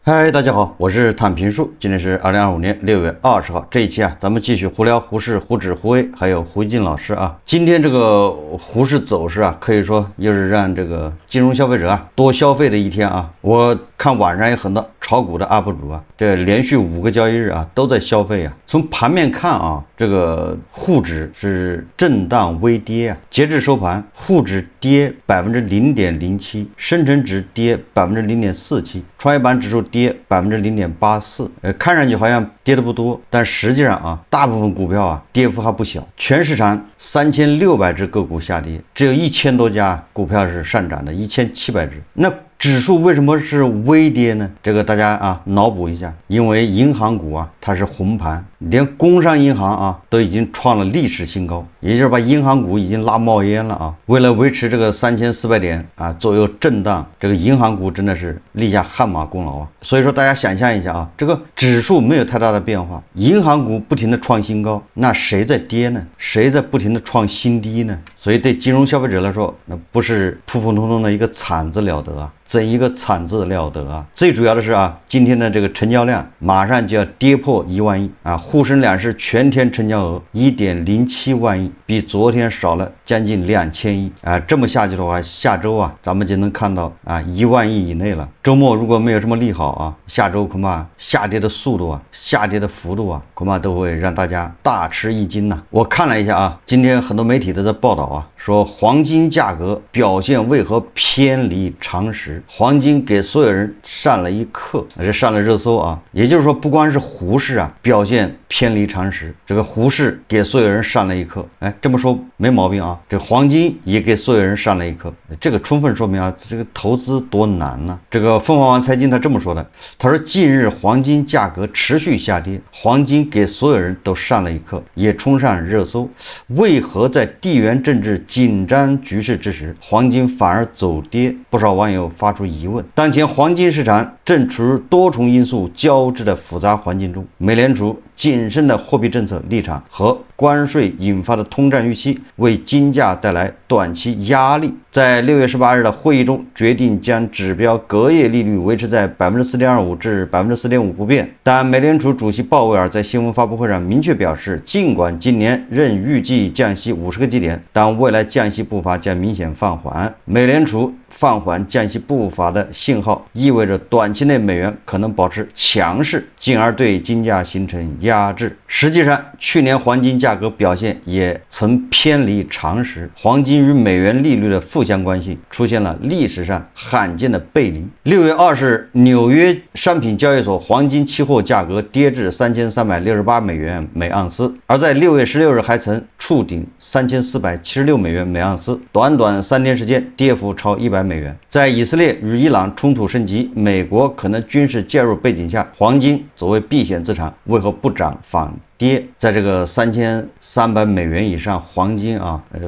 嗨，大家好，我是坦平树。今天是2025年6月20号。这一期咱们继续胡聊胡适、胡指、胡威，还有胡进老师啊。今天这个胡适走势可以说又是让这个金融消费者多消费的一天啊。我看网上有很多炒股的 UP 主这连续5个交易日都在消费从盘面看这个沪指是震荡微跌截至收盘，沪指跌0.07%，深成指跌0.47%，创业板指数跌0.84%，看上去好像跌的不多，但实际上大部分股票跌幅还不小。全市场3600只个股下跌，只有1000多家股票是上涨的，1700只。那指数为什么是微跌呢？这个大家脑补一下，因为银行股它是红盘，连工商银行都已经创了历史新高，也就是把银行股已经拉冒烟了为了维持这个3400点左右震荡，这个银行股真的是立下汗马功劳所以说大家想象一下这个指数没有太大的变化，银行股不停的创新高，那谁在跌呢？谁在不停的创新低呢？所以对金融消费者来说，那不是普普通通的一个惨字了得怎一个惨字了得最主要的是今天的这个成交量马上就要跌破1万亿沪深两市全天成交额1.07万亿，比昨天少了将近2000亿这么下去的话，下周咱们就能看到1万亿以内了。周末如果没有这么利好下周恐怕下跌的速度下跌的幅度恐怕都会让大家大吃一惊我看了一下今天很多媒体都在报道说黄金价格表现为何偏离常识，黄金给所有人上了一课，这上了热搜也就是说不光是胡适表现偏离常识，这个胡适给所有人上了一课。这么说没毛病这黄金也给所有人上了一课，这个充分说明这个投资多难呢。这个凤凰网财经他这么说的，他说近日黄金价格持续下跌，黄金给所有人都上了一课，也冲上热搜。为何在地缘政治紧张局势之时，黄金反而走跌？不少网友发出疑问。当前黄金市场正处于多重因素交织的复杂环境中，美联储谨慎的货币政策立场和关税引发的通胀预期为金价带来短期压力。在6月18日的会议中，决定将指标隔夜利率维持在 4.25% 至 4.5% 不变。但美联储主席鲍威尔在新闻发布会上明确表示，尽管今年仍预计降息50个基点，但未来降息步伐将明显放缓。美联储放缓降息步伐的信号意味着短期内美元可能保持强势，进而对金价形成压制。实际上，去年黄金价格表现也曾偏离常识，黄金与美元利率的负相关系出现了历史上罕见的背离。6月20日，纽约商品交易所黄金期货价格跌至3368美元每盎司，而在6月16日还曾触顶3476美元每盎司，短短3天时间跌幅超100美元。在以色列与伊朗冲突升级，美国可能军事介入背景下，黄金作为避险资产为何不涨反跌？在这个3300美元以上，黄金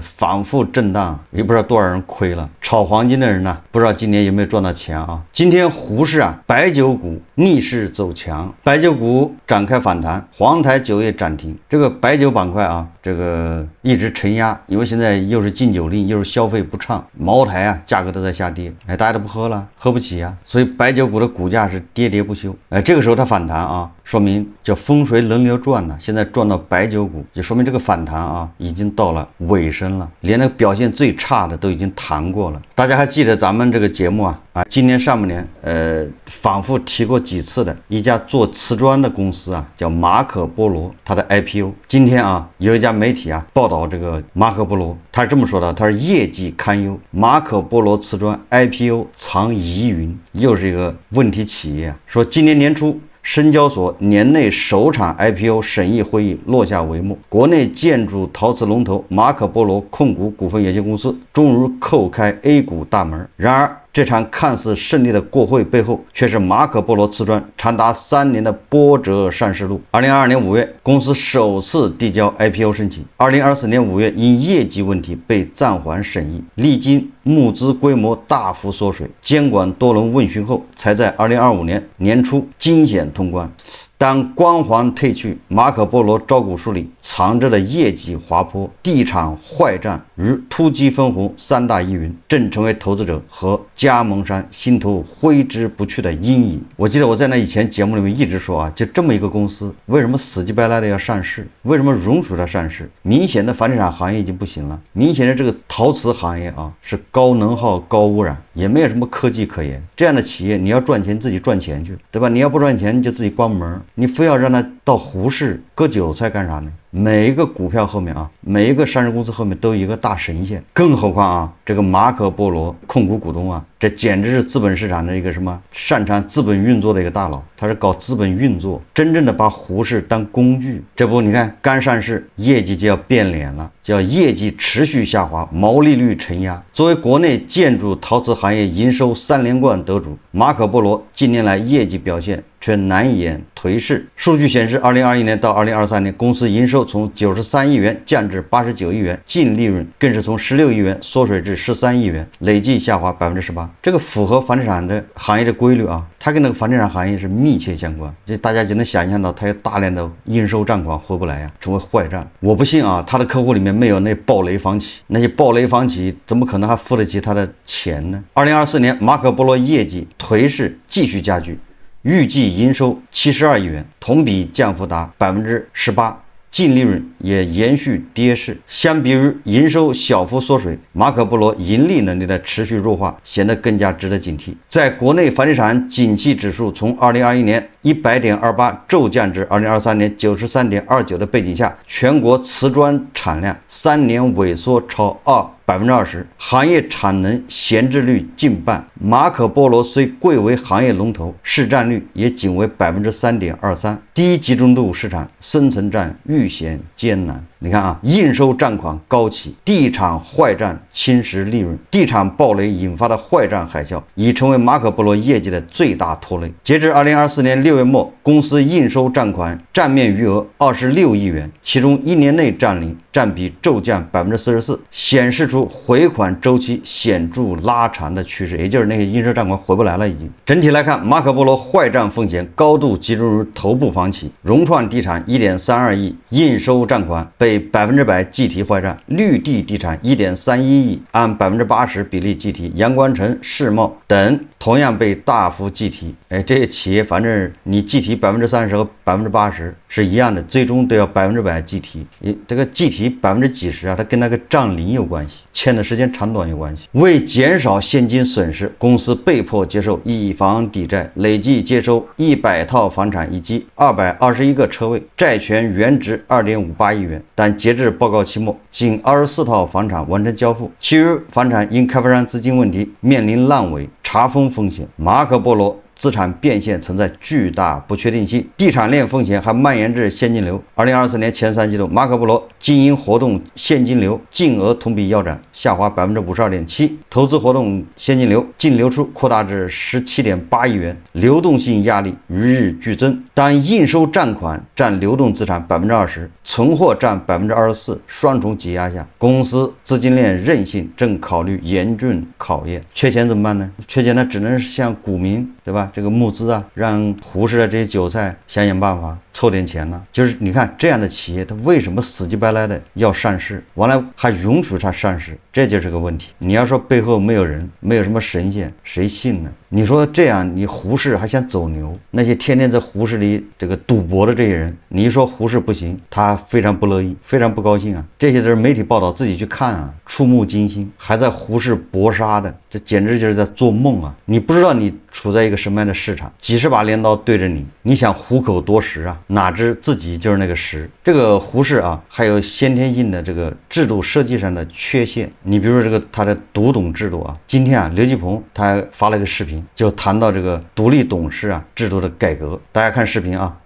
反复震荡，也不知道多少人亏了。炒黄金的人不知道今年有没有赚到钱今天胡适白酒股逆势走强，白酒股展开反弹，黄台酒业涨停。这个白酒板块这个一直承压，因为现在又是禁酒令，又是消费不畅，茅台价格都在下跌，大家都不喝了，喝不起所以白酒股的股价是跌跌不休。这个时候它反弹说明叫风水轮流转了。现在转到白酒股，就说明这个反弹已经到了尾声了，连那个表现最差的都已经谈过了。大家还记得咱们这个节目今年上半年反复提过几次的一家做瓷砖的公司叫马可波罗，它的 IPO。今天有一家媒体报道这个马可波罗，他是这么说的，他是业绩堪忧，马可波罗瓷砖 IPO 藏疑云，又是一个问题企业说今年年初深交所年内首场 IPO 审议会议落下帷幕，国内建筑陶瓷龙头马可波罗控股股份有限公司终于叩开 A 股大门。然而这场看似胜利的过会背后，却是马可波罗瓷砖长达3年的波折上市路。2022年5月，公司首次递交 IPO 申请，2024年5月因业绩问题被暂缓审议，历经募资规模大幅缩水，监管多轮问询后，才在2025年年初惊险通关。当光环褪去，马可波罗招股书里藏着的业绩滑坡、地产坏账如突击分红三大疑云，正成为投资者和加盟商心头挥之不去的阴影。我记得我在那以前节目里面一直说啊，就这么一个公司，为什么死乞白赖的要上市？为什么容许它上市？明显的房地产行业已经不行了，明显的这个陶瓷行业啊是高能耗、高污染，也没有什么科技可言。这样的企业你要赚钱自己赚钱去，对吧？你要不赚钱你就自己关门，你非要让它到胡适割韭菜干啥呢？每一个股票后面啊，每一个上市公司后面都有一个大神仙，更何况啊，这个马可波罗控股股东啊，这简直是资本市场的一个什么擅长资本运作的一个大佬，他是搞资本运作，真正的把胡适当工具。这不，你看刚上市，业绩就要变脸了，叫业绩持续下滑，毛利率承压。作为国内建筑陶瓷行业营收3连冠得主，马可波罗近年来业绩表现却难掩颓势。数据显示，2021年到2023年，公司营收从93亿元降至89亿元，净利润更是从16亿元缩水至13亿元，累计下滑18%。这个符合房地产的行业的规律啊，它跟那个房地产行业是密切相关。这大家就能想象到，它有大量的应收账款回不来呀，成为坏账。我不信啊，他的客户里面没有那暴雷房企，那些暴雷房企怎么可能还付得起他的钱呢？2024年，马可波罗业绩颓势继续加剧。预计营收72亿元，同比降幅达18%，净利润也延续跌势。相比于营收小幅缩水，马可波罗盈利能力的持续弱化显得更加值得警惕。在国内房地产景气指数从2021年100.28骤降至2023年93.29的背景下，全国瓷砖产量3年萎缩超20%，行业产能闲置率近半。马可波罗虽贵为行业龙头，市占率也仅为3.23%，低集中度市场生存战愈显艰难。你看啊，应收账款高企，地产坏账侵蚀利润，地产暴雷引发的坏账海啸已成为马可波罗业绩的最大拖累。截至2024年6月末，公司应收账款账面余额26亿元，其中1年内占零，占比骤降44%，显示出回款周期显著拉长的趋势，也就是那些应收账款回不来了已经。整体来看，马可波罗坏账风险高度集中于头部房企，融创地产1.32亿应收账款被100%计提坏账，绿地地产1.31亿按80%比例计提，阳光城、世茂等同样被大幅计提。这些企业反正你计提30%和80%是一样的，最终都要100%计提。这个计提几十啊，它跟那个账龄有关系，欠的时间长短有关系。为减少现金损失，公司被迫接受以房抵债，累计接收100套房产以及221个车位，债权原值2.58亿元。但截至报告期末，仅24套房产完成交付，其余房产因开发商资金问题面临烂尾、查封风险。马可波罗资产变现存在巨大不确定性，地产链风险还蔓延至现金流。2024年前3季度，马可波罗经营活动现金流净额同比腰斩，下滑52.7%，投资活动现金流净流出扩大至17.8亿元，流动性压力与日俱增。当应收账款占流动资产20%，存货占24%，双重挤压下，公司资金链韧性正考虑严峻考验。缺钱怎么办呢？缺钱呢，只能向股民，对吧？这个募资啊，让胡适的这些韭菜想想办法凑点钱呢。就是你看这样的企业，它为什么死乞白赖的要上市，完了还允许它上市，这就是个问题。你要说背后没有人，没有什么神仙，谁信呢？你说这样，你胡适还想走牛？那些天天在胡适里这个赌博的这些人，你一说胡适不行，他非常不乐意，非常不高兴啊。这些都是媒体报道，自己去看啊，触目惊心，还在胡适搏杀的，这简直就是在做梦啊！你不知道你处在一个什么样的市场，几十把镰刀对着你，你想虎口夺食啊，哪知自己就是那个食。这个胡适啊，还有先天性的这个制度设计上的缺陷。你比如说这个他的独董制度啊，今天啊，刘继鹏他发了个视频，就谈到这个独立董事啊制度的改革，大家看视频啊。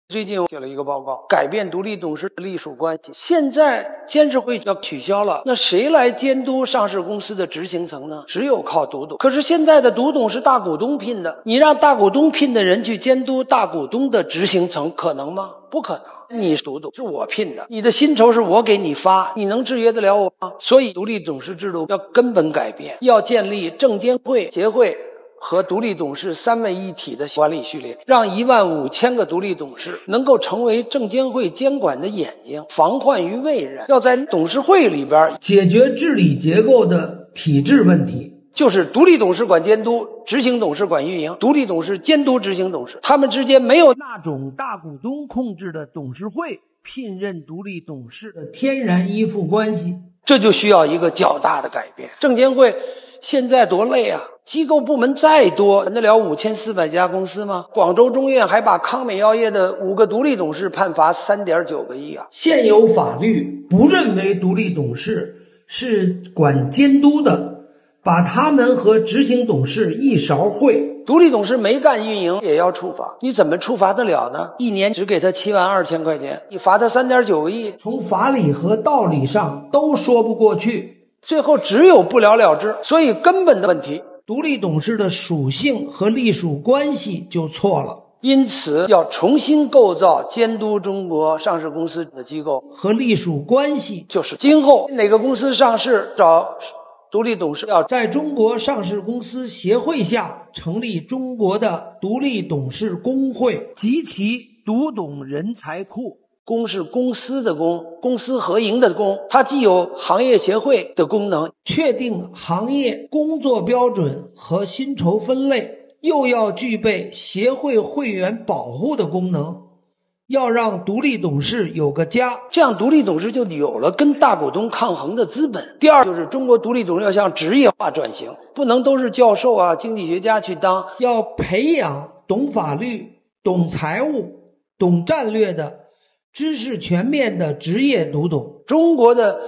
最近我写了一个报告，改变独立董事隶属关系。现在监事会要取消了，那谁来监督上市公司的执行层呢？只有靠独董。可是现在的独董是大股东聘的，你让大股东聘的人去监督大股东的执行层，可能吗？不可能。你是独董，是我聘的，你的薪酬是我给你发，你能制约得了我吗？所以独立董事制度要根本改变，要建立证监会协会和独立董事三位一体的管理序列，让15000个独立董事能够成为证监会监管的眼睛，防患于未然。要在董事会里边解决治理结构的体制问题。就是独立董事管监督，执行董事管运营，独立董事监督执行董事，他们之间没有那种大股东控制的董事会聘任独立董事的天然依附关系，这就需要一个较大的改变。证监会现在多累啊！机构部门再多，管得了5400家公司吗？广州中院还把康美药业的5个独立董事判罚3.9个亿啊！现有法律不认为独立董事是管监督的，把他们和执行董事一勺烩。独立董事没干运营也要处罚，你怎么处罚得了呢？一年只给他72000块钱，你罚他3.9个亿，从法理和道理上都说不过去，最后只有不了了之。所以根本的问题，独立董事的属性和隶属关系就错了。因此要重新构造监督中国上市公司的机构和隶属关系，就是今后哪个公司上市找独立董事，要在中国上市公司协会下成立中国的独立董事工会及其独董人才库。公是公司的公，公私合营的公，它既有行业协会的功能，确定行业工作标准和薪酬分类，又要具备协会会员保护的功能，要让独立董事有个家，这样独立董事就有了跟大股东抗衡的资本。第二就是中国独立董事要向职业化转型，不能都是教授啊、经济学家去当，要培养懂法律、懂财务、懂战略的知识全面的职业独董。中国的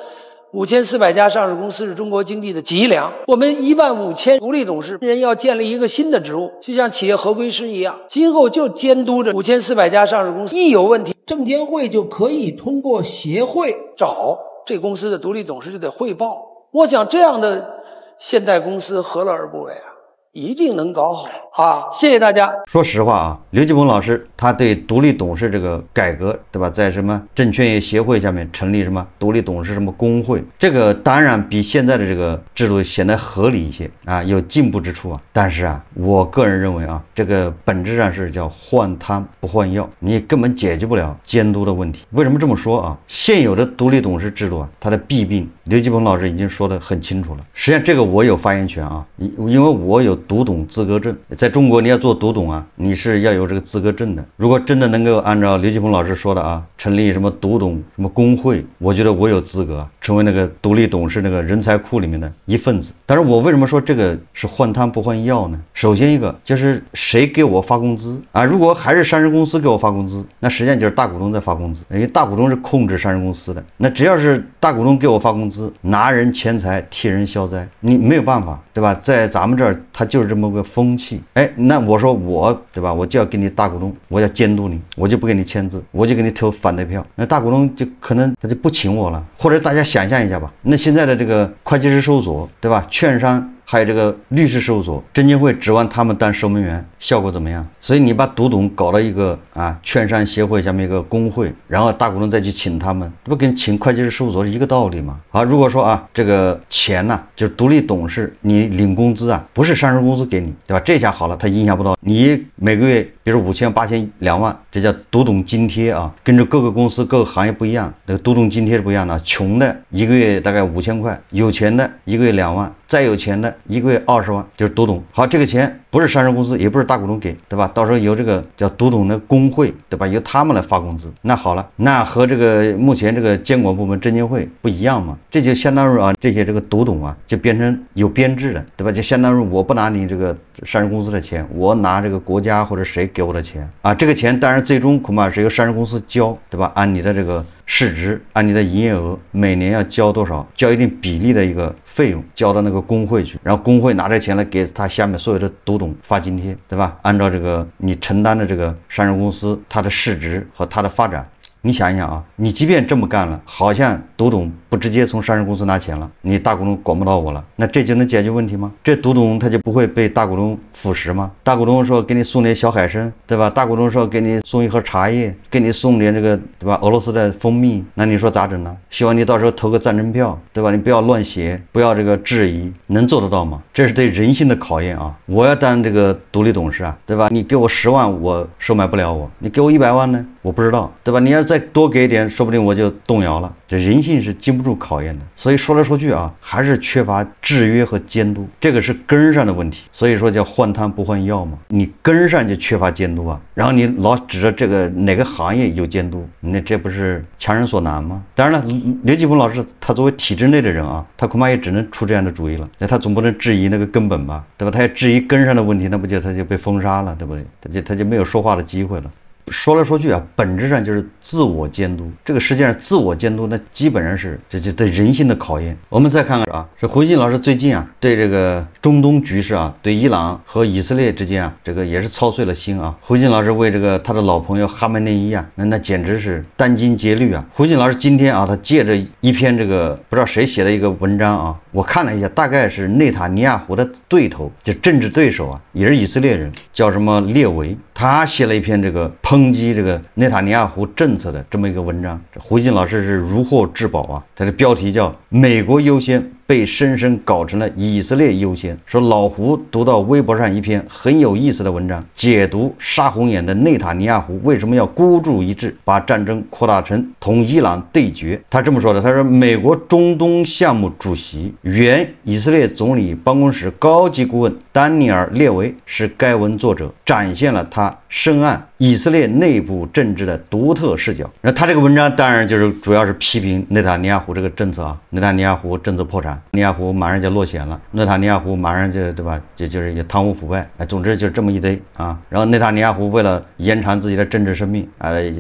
5400家上市公司是中国经济的脊梁，我们15000独立董事人要建立一个新的职务，就像企业合规师一样，今后就监督着5400家上市公司，一有问题，证监会就可以通过协会找这公司的独立董事就得汇报。我想这样的现代公司何乐而不为啊？一定能搞好啊！谢谢大家。说实话啊，刘继鹏老师他对独立董事这个改革，对吧？在什么证券业协会下面成立什么独立董事什么工会，这个当然比现在的这个制度显得合理一些啊，有进步之处啊。但是啊，我个人认为啊，这个本质上是叫换汤不换药，你根本解决不了监督的问题。为什么这么说啊？现有的独立董事制度啊，它的弊病，刘继鹏老师已经说得很清楚了。实际上这个我有发言权啊，因为我有独董资格证，在中国你要做独董啊，你是要有这个资格证的。如果真的能够按照刘继鹏老师说的啊，成立什么独董什么工会，我觉得我有资格成为那个独立董事那个人才库里面的一份子。但是我为什么说这个是换汤不换药呢？首先一个就是谁给我发工资啊？如果还是上市公司给我发工资，那实际上就是大股东在发工资，因为大股东是控制上市公司的。那只要是大股东给我发工资，拿人钱财替人消灾，你没有办法，对吧？在咱们这儿他就是这么个风气。哎，那我说我，对吧？我就要给你大股东，我要监督你，我就不给你签字，我就给你投反对票。那大股东就可能他就不请我了。或者大家想象一下吧，那现在的这个会计师事务所，对吧？券商还有这个律师事务所，证监会指望他们当守门员，效果怎么样？所以你把独董搞到一个券商协会下面一个工会，然后大股东再去请他们，这不跟请会计师事务所是一个道理吗？好，如果说这个钱呢，就是独立董事你领工资不是上市公司给你，对吧？这下好了，它影响不到你每个月，比如5000、8000、2万，这叫独董津贴啊，跟着各个公司各个行业不一样，那个独董津贴是不一样的。穷的一个月大概5000块，有钱的一个月2万，再有钱的一个月20万，就是独董。好，这个钱不是上市公司，也不是大股东给，对吧？到时候由这个叫独董的工会，对吧？由他们来发工资。那好了，那和这个目前这个监管部门证监会不一样嘛？这就相当于这些这个独董就变成有编制的，对吧？就相当于我不拿你这个上市公司的钱，我拿这个国家或者谁给我的钱这个钱当然最终恐怕是由上市公司交，对吧？按你的这个市值，按你的营业额，每年要交多少，交一定比例的一个费用，交到那个工会去，然后工会拿这钱来给他下面所有的独董发津贴，对吧？按照这个你承担的这个上市公司它的市值和它的发展，你想一想你即便这么干了，好像独董不直接从上市公司拿钱了，你大股东管不到我了，那这就能解决问题吗？这独董他就不会被大股东腐蚀吗？大股东说给你送点小海参，对吧？大股东说给你送一盒茶叶，给你送点这个，对吧？俄罗斯的蜂蜜，那你说咋整呢？希望你到时候投个赞成票，对吧？你不要乱写，不要这个质疑，能做得到吗？这是对人性的考验啊！我要当这个独立董事啊，对吧？你给我10万，我收买不了我；你给我100万呢，我不知道，对吧？你要再多给一点，说不定我就动摇了。这人性是经不住考验的，所以说来说去啊，还是缺乏制约和监督，这个是根上的问题。所以说叫换汤不换药嘛，你根上就缺乏监督啊，然后你老指着这个哪个行业有监督，那这不是强人所难吗？当然了，刘继峰老师他作为体制内的人啊，他恐怕也只能出这样的主意了。那他总不能质疑那个根本吧，对吧？他要质疑根上的问题，那不就他就被封杀了，对不对？他就没有说话的机会了。说来说去啊，本质上就是自我监督。这个世界上自我监督，那基本上是这就对人性的考验。我们再看看啊，这胡锡进老师最近啊，对这个中东局势啊，对伊朗和以色列之间啊，这个也是操碎了心啊。胡锡进老师为这个他的老朋友哈梅内伊啊，那简直是殚精竭虑啊。胡锡进老师今天啊，他借着一篇这个不知道谁写的一个文章啊，我看了一下，大概是内塔尼亚胡的对头，就政治对手啊，也是以色列人，叫什么列维，他写了一篇这个抨击这个内塔尼亚胡政策的这么一个文章。这胡锡进老师是如获至宝啊，他的标题叫美国优先被深深搞成了以色列优先。说老胡读到微博上一篇很有意思的文章，解读杀红眼的内塔尼亚胡为什么要孤注一掷，把战争扩大成同伊朗对决。他这么说的，他说美国中东项目主席原以色列总理办公室高级顾问丹尼尔·列维是该文作者，展现了他深谙以色列内部政治的独特视角。那他这个文章当然就是主要是批评内塔尼亚胡这个政策啊，内塔尼亚胡政策破产，内塔尼亚胡马上就落选了，内塔尼亚胡马上就对吧，就是也贪污腐败，总之就这么一堆啊。然后内塔尼亚胡为了延长自己的政治生命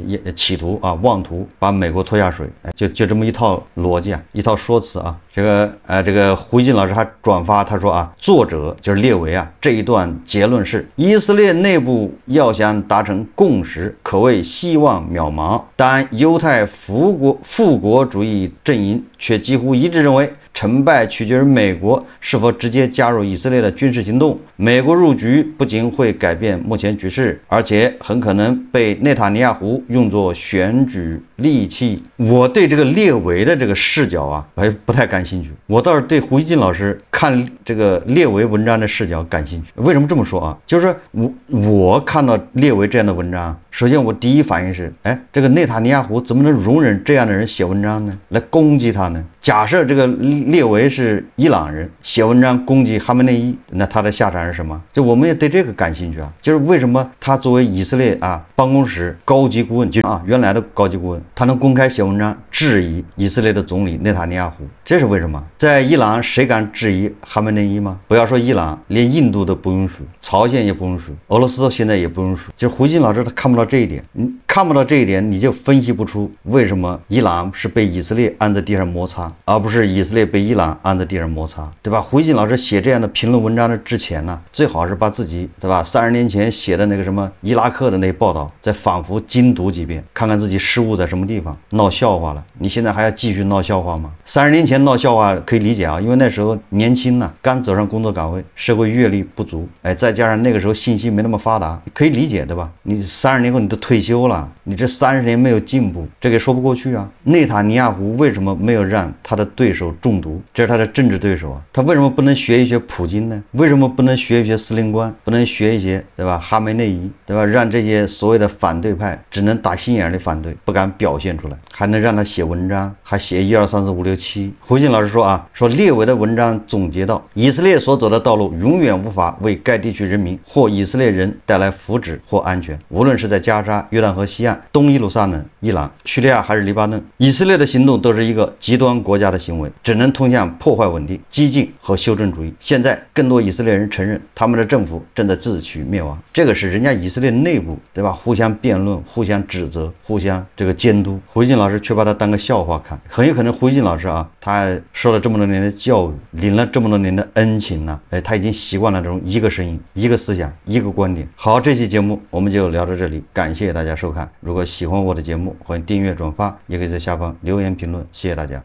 也企图啊妄图把美国拖下水，就这么一套逻辑啊，一套说辞啊。这个胡锡进老师还转发他说啊，作者就是列维啊，这一段结论是以色列内部要想达成共识，可谓希望渺茫。但犹太复国主义阵营却几乎一致认为，成败取决于美国是否直接加入以色列的军事行动。美国入局不仅会改变目前局势，而且很可能被内塔尼亚胡用作选举利器。我对这个列维的这个视角啊，还不太感兴趣。我倒是对胡锡进老师看这个列维文章的视角感兴趣。为什么这么说啊？就是我看到列维这样的文章，首先我第一反应是，这个内塔尼亚胡怎么能容忍这样的人写文章呢？来攻击他呢？假设这个列维是伊朗人，写文章攻击哈梅内伊，那他的下场是什么？就我们也对这个感兴趣啊，就是为什么他作为以色列啊办公室高级顾问，就原来的高级顾问，他能公开写文章质疑以色列的总理内塔尼亚胡，这是为什么？在伊朗谁敢质疑哈梅内伊吗？不要说伊朗，连印度都不允许，朝鲜也不允许，俄罗斯现在也不允许。就是胡锡进老师他看不到这一点，你看不到这一点，你就分析不出为什么伊朗是被以色列按在地上摩擦，而不是以色列被伊朗按在地上摩擦，对吧？胡锡进老师写这样的评论文章的之前呢，最好是把自己对吧30年前写的那个什么伊拉克的那报道再反复精读几遍，看看自己失误在什么地方，闹笑话了。你现在还要继续闹笑话吗？30年前闹笑话可以理解啊，因为那时候年轻呢，刚走上工作岗位，社会阅历不足，再加上那个时候信息没那么发达，可以理解对吧？你30年后你都退休了，你这30年没有进步，这个说不过去啊。内塔尼亚胡为什么没有让他的对手中毒？这是他的政治对手啊，他为什么不能学一学普京呢？为什么不能学一学司令官？不能学一些对吧哈梅内伊，对吧？让这些所谓的反对派只能打心眼的反对，不敢表现出来，还能让他写文章，还写1、2、3、4、5、6、7。胡锡进老师说啊，说列维的文章总结到，以色列所走的道路永远无法为该地区人民或以色列人带来福祉或安全，无论是在加沙、约旦河西岸、东耶路撒冷、伊朗、叙利亚还是黎巴嫩，以色列的行动都是一个极端国家的行为，只能通向破坏稳定、激进和修正主义。现在更多以色列人承认，他们的政府正在自取灭亡。这个是人家以色列内部对吧，互相辩论、互相指责、互相这个监督。胡锡进老师却把它当个笑话看，很有可能胡锡进老师啊，他受了这么多年的教育，领了这么多年的恩情呢，他已经习惯了这种一个声音、一个思想、一个观点。好，这期节目我们就聊到这里，感谢大家收看。如果喜欢我的节目，欢迎订阅、转发，也可以在下方留言评论，谢谢大家。